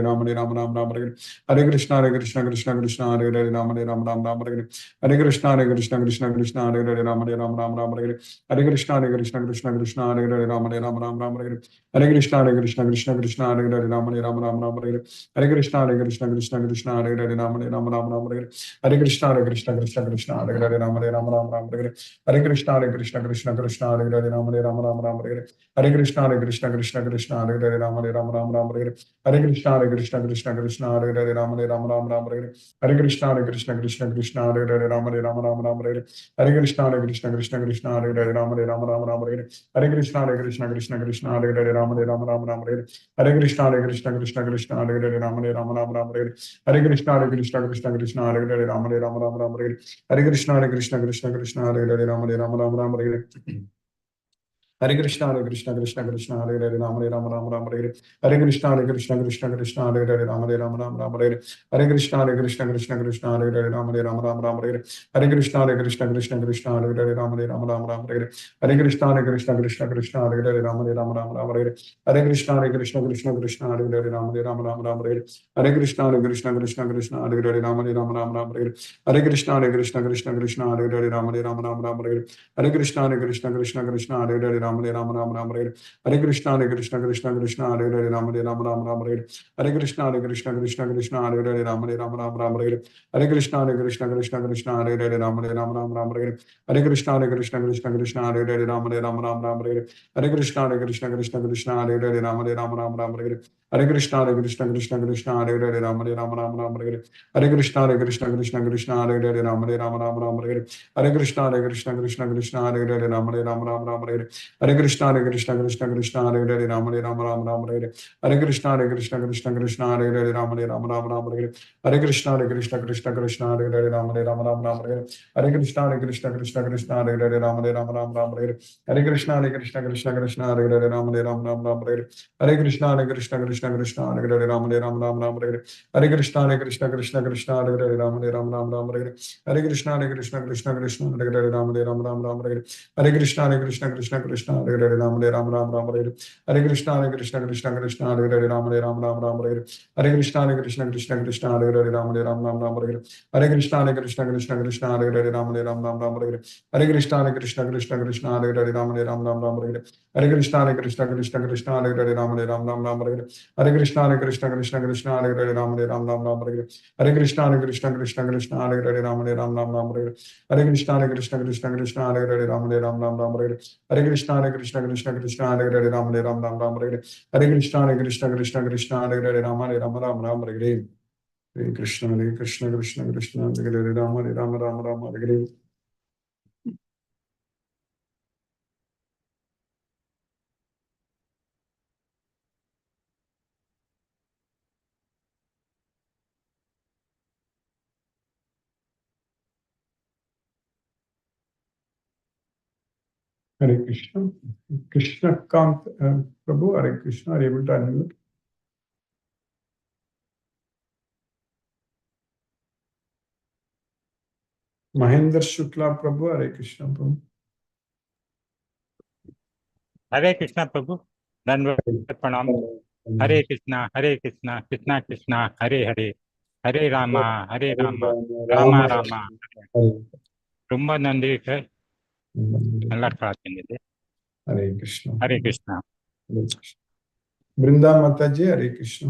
Ram Hare Ram Ram Ram Hare Hare. Hare Krishna Krishna Hare Hare Ram Hare Ram Ram Ram Hare Hare. Hare Krishna Krishna Hare Hare Ram Hare Ram Ram Ram Hare Hare. Hare Krishna Krishna Hare Hare Ram Hare Ram Ram Ram Hare Hare. Hare Krishna Krishna Hare Hare Ram Hare Ram Ram Ram Hare Hare. Hare Krishna Krishna Hare Hare Ram Hare Ram Ram Ram Hare Hare. Hare Krishna Krishna Hare Hare Ram Hare Ram Ram Ram Hare Hare. Hare Krishna Krishna Hare Hare Ram Hare Ram Ram Ram Hare Hare. Hare Krishna Krishna Hare Hare Ram Hare Ram Ram Ram Hare Hare. Hare Krishna Krishna Hare Hare Ram Hare Ram Ram Ram Hare Hare. Hare Krishna Krishna Hare Hare Ram Hare Ram Ram Ram Hare Hare. Hare Krishna Krishna Hare Hare Ram Hare Ram Ram Ram Hare Hare. Hare Krishna Krishna Hare Hare Ram Hare Ram Ram Ram Hare Hare. Hare Krishna Krishna Hare Hare Ram Hare Ram Ram Ram Hare Hare. Hare Krishna Krishna Hare Hare Ram Hare Ram Ram Ram Hare Hare. Hare Krishna Krishna Hare Hare Ram Hare Ram Ram Ram Hare Hare. Hare Krishna Krishna Hare Hare Ram Hare Ram Ram Ram Hare Hare. Hare Krishna Krishna Hare Hare Ram Hare Ram Ram Ram Hare Hare. Hare Krishna Krishna Hare Hare Ram Hare Ram Ram Ram Hare Hare. Hare Krishna Krishna Hare Hare Ram Hare Ram Ram Ram Hare Hare. Hare Krishna Krishna Hare Hare Ram Hare Ram Ram Ram Hare Hare. Hare Krishna Krishna Hare Hare Ram Hare Ram Ram Ram Hare Hare. Hare Krishna Krishna Hare Hare Ram Hare Ram Ram Ram Hare Hare. Hare Krishna Krishna Hare Hare Ram Hare Ram Ram Ram Hare Hare. Hare Krishna Krishna Hare Hare Ram Hare Ram Ram Ram Hare Hare. Hare Krishna Krishna Hare Hare Ram Hare Ram Ram Ram Hare Hare. Hare Krishna Krishna Hare Hare Ram Hare Ram Ram Ram Hare Hare. Hare Krishna Krishna Hare Hare Ram Hare Ram Ram Ram Hare Hare. Hare Krishna Krishna Hare Hare Ram Hare Ram Ram Ram Hare Hare. Hare Krishna Krishna Hare Hare Ram Hare Ram Ram Ram Hare Hare. Hare Krishna Krishna Hare Hare Ram Hare Ram Ram Ram Hare Hare. Hare Krishna Krishna Hare Hare Ram Hare Ram Ram Ram Hare Hare. Hare Krishna Krishna Hare Hare Ram Hare Ram Ram Ram Hare Hare. Hare Krishna Krishna Hare Hare Ram Hare Ram Ram Ram Hare Hare. Hare Krishna Krishna Hare Hare Ram Hare Ram Ram Ram Hare Hare. Hare Krishna Krishna Hare Hare Ram Hare Ram Ram Ram Hare Hare. Hare Krishna Krishna Hare Hare Ram Hare Ram Ram Ram Hare Hare. Hare Krishna Krishna Hare Hare Ram Hare Ram Ram Ram Hare Hare. Hare Krishna Krishna Hare Hare Ram Hare Ram Ram Ram Hare Hare. Hare Krishna Krishna Hare Hare Ram Hare Ram Ram Ram Hare Hare. Hare Krishna Krishna Hare Hare Ram Hare Ram Ram Ram Hare Hare. Hare Krishna Krishna Hare Hare Ram Hare Ram Ram Ram Hare Hare. Hare Krishna Krishna Hare Hare Ram Hare Ram Ram Ram Hare Hare. Hare Krishna Krishna Hare Hare Ram Hare Ram Ram Ram Hare Hare. Hare Krishna Krishna Hare Hare Ram Hare Ram Ram Ram Hare Hare. Hare Krishna Krishna Hare Hare Ram Hare Ram Ram Ram Hare Hare. Hare Krishna Krishna Hare Hare Ram Hare Ram Ram Ram Hare Hare. Hare Krishna Krishna Hare Hare Ram Hare Ram Ram Ram Hare Hare. Hare Krishna Krishna Hare Hare Ram Hare Ram Ram Ram Hare Hare. Hare Krishna Krishna Hare Hare Ram Hare Ram Ram Ram Hare Hare. Hare Krishna Krishna Hare Hare Ram Hare Ram Ram Ram Hare Hare. Hare Krishna Krishna Hare Hare Ram Hare Ram Ram Ram Hare Hare. Hare Krishna Krishna Hare Hare Ram Hare Ram Ram Ram Hare Hare. Hare Krishna. Krishna Kant Prabhu, Hare Krishna, are you able to unmute? Mahendra Shukla Prabhu, Hare Krishna Prabhu. Hare Krishna Prabhu, Dandavat Pranam. Hare Krishna, Krishna Krishna, Hare Hare, Hare Rama, Rama Rama. ரொம்ப நன்றி sir, நல்லா பிரார்த்தனை. Hare Krishna. Hare Krishna. Brinda Mataji, Hare Krishna.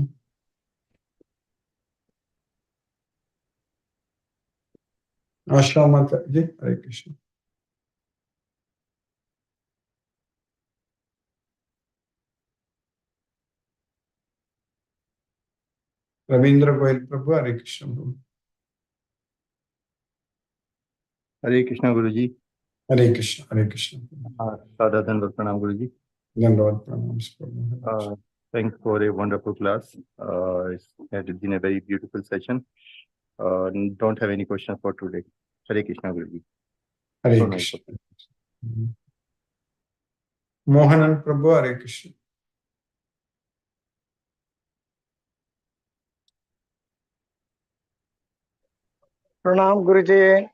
Asha Mataji, Hare Krishna. Ravindra Goyal Prabhu, Hare Krishna Prabhu. Hare Krishna Guruji. Hare Krishna, Hare Krishna. Sada Dandavat Pranam Guruji. Dandavat Pranam Prabhu. Thanks for a wonderful class. It has been a very beautiful session. Don't have any questions for today. Hare Krishna Guruji. Hare So Krishna. nice. Mohanan Prabhu, Hare Krishna. Pranam Guruji.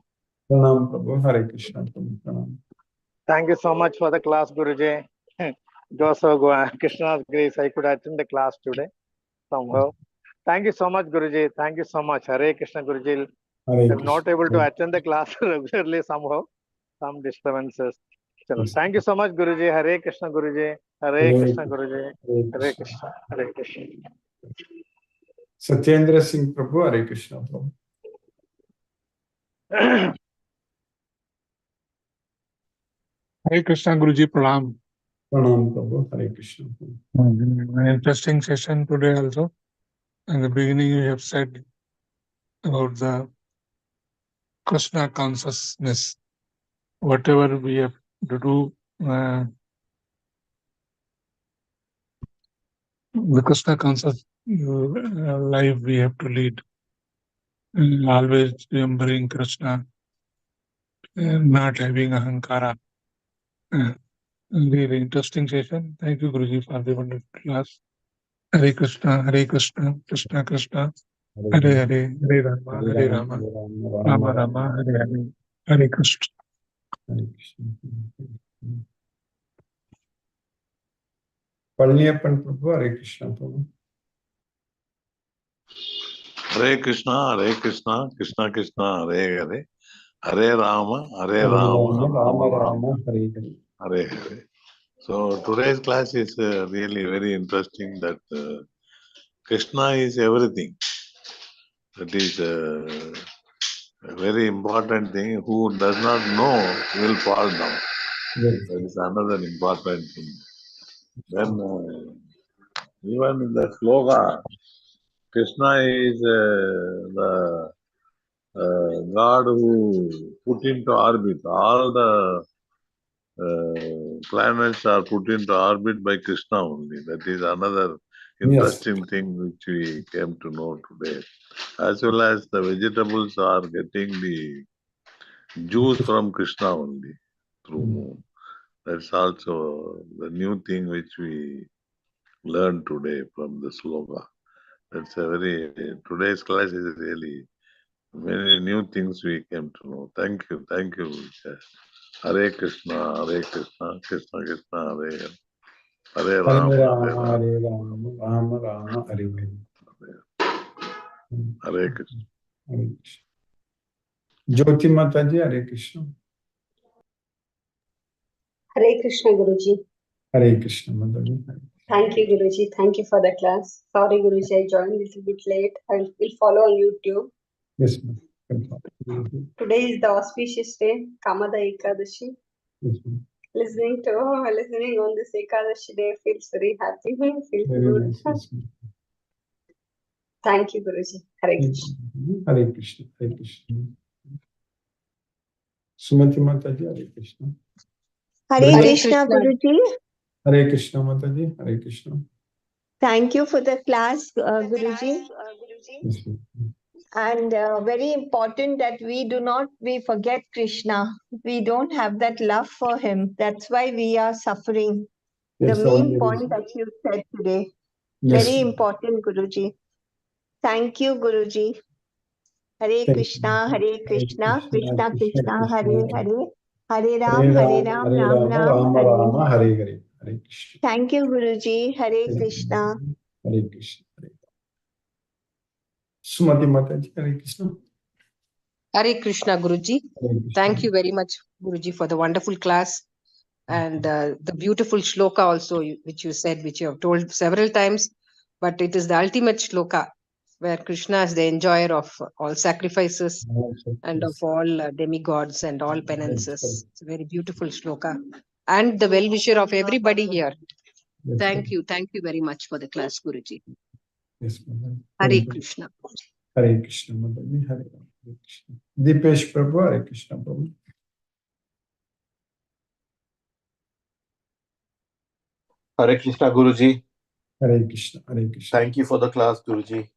Pranam Prabhu, Hare Krishna. Pranam. Thank you so much for the class, Guruji. It was so Krishna's grace. I could attend the class today somehow. Thank you so much, Guruji. Thank you so much. Hare Krishna, Guruji. Hare I'm not able to Krishna. attend the class regularly somehow. Some disturbances. So, Yes. thank you so much, Guruji. Hare Krishna, Guruji. Hare Krishna, Guruji. Hare Krishna. Hare Krishna. Satyendra Singh Prabhu, Hare Krishna Prabhu. Hare Krishna Guruji Pranam. Pranam Prabhu, Hare Krishna Prabhu. An interesting session today also. In the beginning you have said about the Krishna consciousness. Whatever we have to do, the Krishna conscious life we have to lead. Always remembering Krishna, not having ahankara. Really interesting session. Thank you, Guruji, for the wonderful class. Hare Krishna, Krishna Krishna, Hare Hare, Hare Rama, Rama Rama, Hare Hare, Hare Krishna. Hare Krishna. Palniappan Prabhu, Hare Krishna Prabhu. Hare Krishna, Krishna Krishna, Hare Hare, Hare Rama, Rama Rama, Hare Hare. Hare Hare. So today's class is really very interesting that Krishna is everything. That is a very important thing. Who does not know will fall down. Yes. That is another important thing. Then even in the sloga, Krishna is the God who put into orbit. All the planets are put into orbit by Krishna only. That is another interesting thing which we came to know today. As well as the vegetables are getting the juice from Krishna only through moon. That's also the new thing which we learned today from the sloga. That's a very, today's class is really many new things we came to know. Thank you. Hare Krishna, Krishna Krishna, Hare Hare. Hare Rama, Hare Rama, Rama Rama, Hare Hare. Hare Krishna. Hare Krishna. Jyoti Mataji, Hare Krishna. Hare Krishna Guruji. Hare Krishna Mataji. Thank you Guruji. Thank you for the class. Sorry Guruji, I joined a little bit late. I will follow on YouTube. Yes, ma'am. Today is the auspicious day, Kamada Ekadashi. Yes, ma'am. Listening on this Ekadashi day feels very happy. Feels Very good. nice. Yes, ma'am. Thank you Guruji. Hare Krishna. Hare Krishna. Hare Krishna. Sumati Mataji, Hare Krishna. Hare Krishna Guruji. Hare Krishna Mataji, Hare Krishna. Thank you for the class, Guruji. Yes, ma'am. And very important that we forget Krishna. We don't have that love for him. That's why we are suffering. Yes, The main only point reason. that you said today. Yes, Very ma'am. important, Guruji. Thank you, Guruji. Hare Thank Krishna, you. Hare Krishna, Krishna, Krishna Krishna, Hare Krishna. Hare, Hare Hare Ram, Ram, Ram, Hare Ram Rama, Ram, Rama Hare Rama, Hare. Hare Hare. Hare Krishna. Thank you, Guruji. Hare Krishna. Hare Krishna. Hare Sumati Mataji, Hare Krishna. Hare Krishna, Guruji. Hare Krishna. Thank you very much, Guruji, for the wonderful class and the beautiful shloka also, which you said, which you have told several times. But it is the ultimate shloka where Krishna is the enjoyer of all sacrifices and of all demigods and all penances. It's a very beautiful shloka and the well-wisher of everybody here. Yes, Thank you very much for the class, Guruji. yes, ma'am. Hare Thank you. Krishna. Hare Krishna, Mataji, Hare Ram, Hare Krishna. Dipesh Prabhu, Hare Krishna Prabhu. Hare Krishna Guruji. Hare Krishna, Hare Krishna. Thank you for the class, Guruji.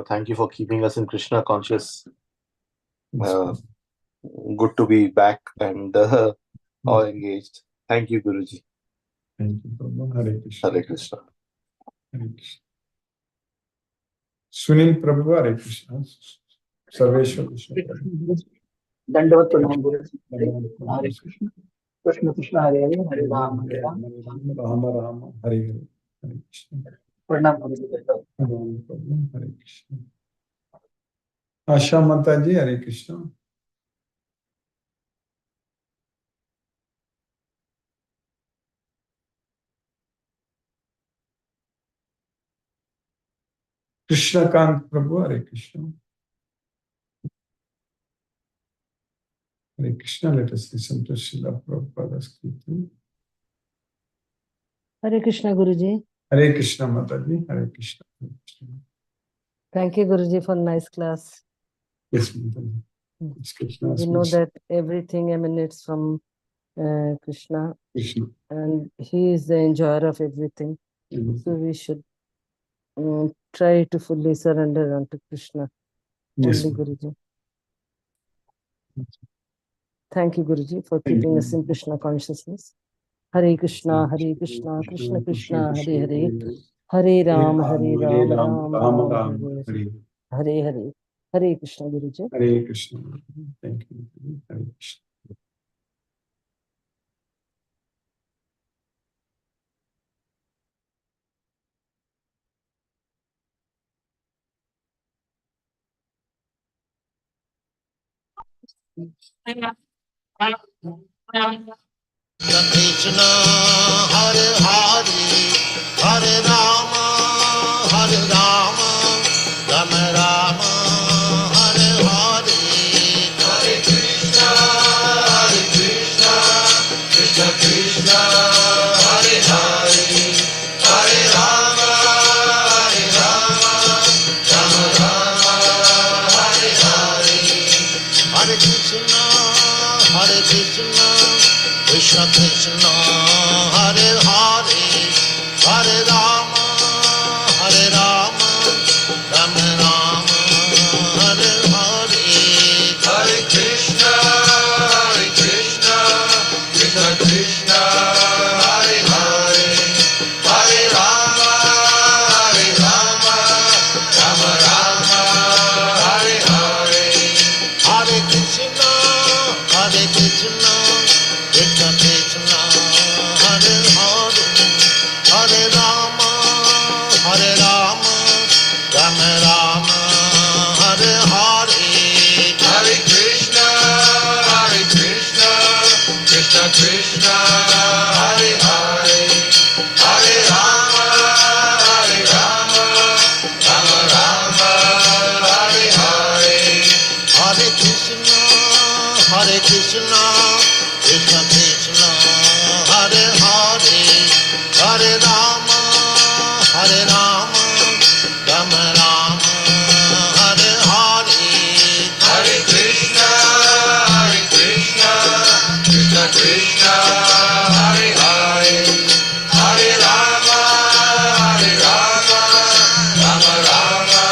Thank you for keeping us in Krishna conscious. Yes, ma'am. Good to be back and all engaged. Thank you, Guruji. Thank you, Prabhu. Hare Krishna. Hare Krishna. Hare Krishna. Sunil Prabhu, Hare Krishna. Sarveshwar Krishna Prabhu. दंडवत प्रणाम गुरु जी। Hare हरे कृष्ण कृष्ण कृष्ण हरे हरे हरे राम हरे Ram Rama Rama, Hare Hare. Hare Krishna. प्रणाम गुरु जी। Hare Prabhu, Hare Krishna. Asha Mataji, Hare Krishna. Krishna Kant Prabhu, Hare Krishna. Hare Krishna, let us listen to Srila Prabhupada's Kirtan. Hare Krishna Guruji. Hare Krishna Mataji, Hare Krishna. Hare Krishna. Thank you Guruji for nice class. Yes, Mataji. It's Krishna's We know wish. that everything emanates from Krishna Krishna. and he is the enjoyer of everything. Mhm. So we should try to fully surrender unto Krishna. Yes, Only ma'am. Guruji. Thank you Guruji for Thank keeping you. us in Krishna consciousness. Hare Krishna, Krishna Krishna, Hare Hare. Hare Ram, Ram Rama Hare Hare. Hare. Hare Hare. Hare Krishna Guruji. Hare Krishna. Thank you. Hare Krishna. Krishna Hare Hare Hare Rama Hare Rama Rama Rama Hare Hare Hare Krishna Krishna Krishna Hare Hare Hare Rama Rama Rama Hare Hare Hare Krishna Krishna Krishna Hare Hare Hare Rama Rama Rama Hare Hare Hare Krishna Krishna Krishna Hare Hare Hare Rama Rama Rama Hare Hare Hare Krishna Krishna Krishna Krishna Hare Hare Hare Rama Rama Rama Hare Hare Hare Krishna Krishna Krishna Hare Hare Hare Rama Rama Rama Hare Hare Hare Krishna Krishna Krishna Hare Hare Hare Rama Rama Rama Hare Hare Hare Krishna Krishna Krishna Hare Hare Hare Rama Rama Rama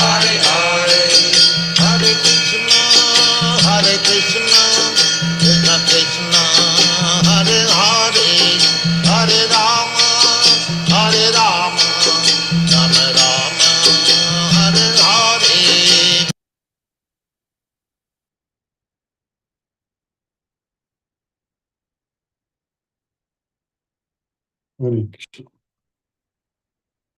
Hare Hare Hare Krishna Krishna Krishna Hare Hare Hare Rama Rama Rama Hare Hare Hare Krishna.